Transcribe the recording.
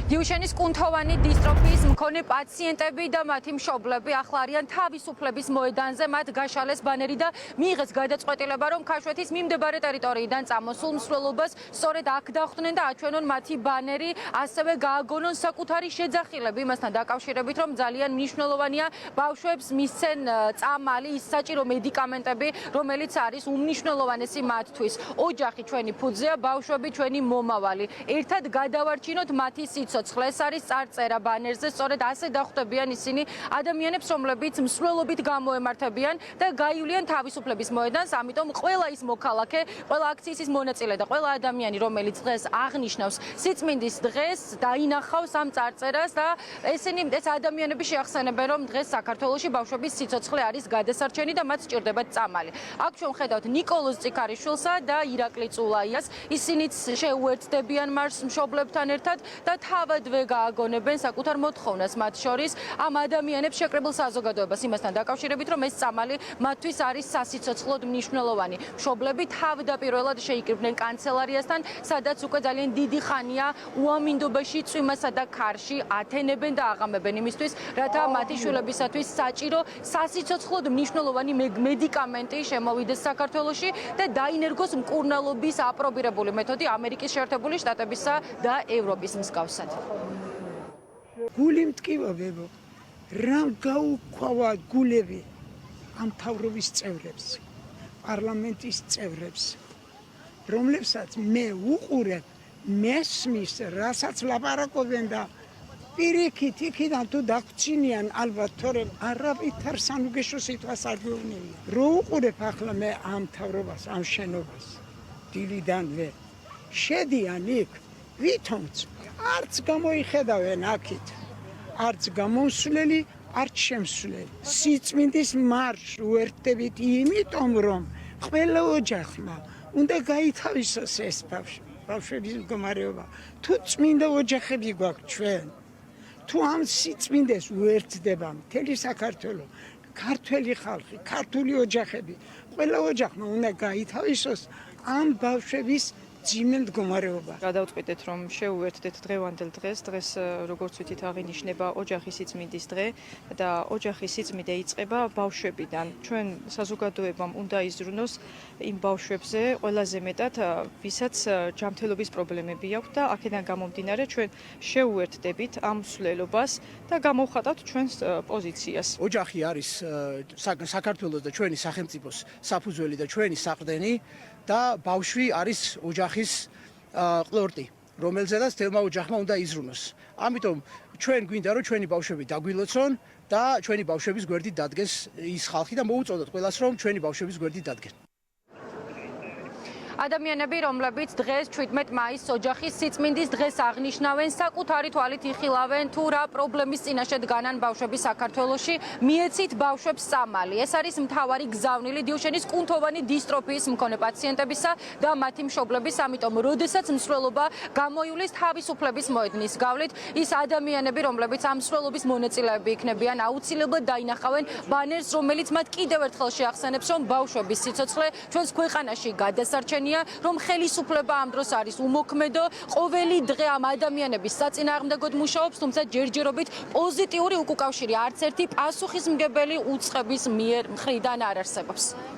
დიუშენის კუნთოვანი დისტროფიის მქონე პაციენტები და მათი მშობლები ახლა არიან თავისუფლების მოედანზე, მათ გაშალეს ბანერი და მიიღეს გადაწყვეტილება, რომ ქაშვეთის მიმდებარე ტერიტორიიდან წამოსულ მსვლელობას სწორედ აქ დახვდნენ და აჩვენონ მათი ბანერი, ასევე გააგონონ საკუთარი შეძახილები იმასთან დაკავშირებით, რომ ძალიან მნიშვნელოვანია ბავშვებს მისცენ წამალი, ის საჭირო მედიკამენტები, რომელიც არის უმნიშვნელოვანესი მათთვის. ოჯახი ჩვენი ფუძეა, ბავშვები ჩვენი მომავალი. ერთად გადავარჩინოთ მათი სიცოცხლე. ეს არის წარწერა ბანერზე, სწორედ ასე დახვდებიან ისინი ადამიანებს, რომლებიც მსვლელობით გამოემართებიან და გაივლიან თავისუფლების მოედანს. ამიტომ ყველა ის მოქალაქე, ყველა აქციის ის მონაწილე და ყველა ადამიანი, რომელიც დღეს აღნიშნავს სიწმინდის დღეს, დაინახავს ამ წარწერას და ეს ადამიანები შეახსენებენ, რომ დღეს საქართველოში ბავშვების სიცოცხლე არის გადასარჩენი და მათ სჭირდებათ წამალი. აქ ჩვენ ხედავთ ნიკოლოზ წიქარიშვილსა და ირაკლი წულაიას. ისინიც შეუერთდებიან მას მშობლებთან ერთად და თავადვე გააგონებენ საკუთარ მოთხოვნას მათ შორის ამ ადამიანებს შეკრებილ საზოგადოებას იმასთან დაკავშირებით, რომ ეს წამალი მათთვის არის სასიცოცხლოდ მნიშვნელოვანი. მშობლები თავდაპირველად შეიკრიბნენ კანცელარიასთან, სადაც უკვე ძალიან დიდი ხანია უამინდობაში, წვიმასა და ქარში ათენებენ და აღამებენ იმისთვის, რათა მათი შვილებისათვის საჭირო სასიცოცხლოდ მნიშვნელოვანი მედიკამენტი შემოვიდეს საქართველოში და დაინერგოს მკურნალობის აპრობირებული მეთოდი ამერიკის შეერთებული შტატებისა და ევროპის მსგავსად. გული მტკივებებო, რამ გაუქვავა გულები ამ მთავრობის წევრებს, პარლამენტის წევრებს, რომლებსაც მე უყურებ, მესმის, რასაც ლაპარაკობენ და პირიქით იქიდან თუ დაგვრჩინიან ალბათ, თორემ არავითარ სანუგეშო სიტყვას არ გვეუბნებიან. რო უყურებ ახლა მე ამ მთავრობას, ამ შენობას, დილიდანვე შედიან იქ, ვითომც არც გამოიხედავენ აქეთ, არც გამოსვლელი, არც შემსვლელი. სიწმინდის მარშს უერთდებით იმიტომ, რომ ყველა ოჯახმა უნდა გაითავისოს ეს ბავშვების მდგომარეობა. თუ წმინდა ოჯახები გვაქვს ჩვენ, თუ ამ სიწმინდეს უერთდება მთელი საქართველო, ქართველი ხალხი, ქართული ოჯახები, ყველა ოჯახმა უნდა გაითავისოს ამ ბავშვების ძიმე მდგომარეობა. გადავწყვიტეთ, რომ შევუერთდეთ დღევანდელ დღეს, როგორც ვიცით, აღინიშნება ოჯახის სიწმინდის დღე და ოჯახის სიწმინდე იწყება ბავშვებიდან. ჩვენ საზოგადოებამ უნდა იზრუნოს იმ ბავშვებზე ყველაზე მეტად, ვისაც ჯანმრთელობის პრობლემები აქვს და აქედან გამომდინარე ჩვენ შევუერთდებით ამ მსვლელობას და გამოვხატავთ ჩვენს პოზიციას. ოჯახი არის საქართველოს და ჩვენი სახელმწიფოს საფუძველი და ჩვენი საყრდენი და ბავშვი არის ოჯახის ყლორტი, რომელზედაც თელმა ოჯახმა უნდა იზრუნოს. ამიტომ ჩვენ გვინდა რომ ჩვენი ბავშვები დაგვილოცონ და ჩვენი ბავშვების გვერდით დადგეს ის ხალხი და მოუწოდოთ ყველას რომ ჩვენი ბავშვების გვერდით დადგენ. ადამიანები, რომლებიც დღეს 17 მაისს ოჯახის სიწმინდის დღეს აღნიშნავენ, საკუთარი თვალით იხილავენ თუ რა პრობლემის წინაშე დგანან ბავშვები საქართველოში, მიეცით ბავშვებს წამალი. ეს არის მთავარი გზავნილი დიუშენის კუნთოვანი დისტროფიის მქონე პაციენტებისა და მათი მშობლების, ამიტომ როდესაც მსვლელობა გამოივლის თავისუფლების მოედნის გავლით, ის ადამიანები, რომლებიც ამ მსვლელობის მონაწილეები იქნებიან, აუცილებლად დაინახავენ ბანერს, რომელიც მათ კიდევ ერთხელ შეახსენებს, რომ ბავშვების სიცოცხლე ჩვენს ქვეყანაში გადასარჩენია, რომ ხელისუფლება ამ დროს არის უმოქმედო, ყოველი დღე ამ ადამიანების საწინააღმდეგოდ მუშაობს, თუმცა ჯერჯერობით პოზიტიური უკავშირი არც ერთი პასუხისმგებელი უწყების მხრიდან არ არსებობს.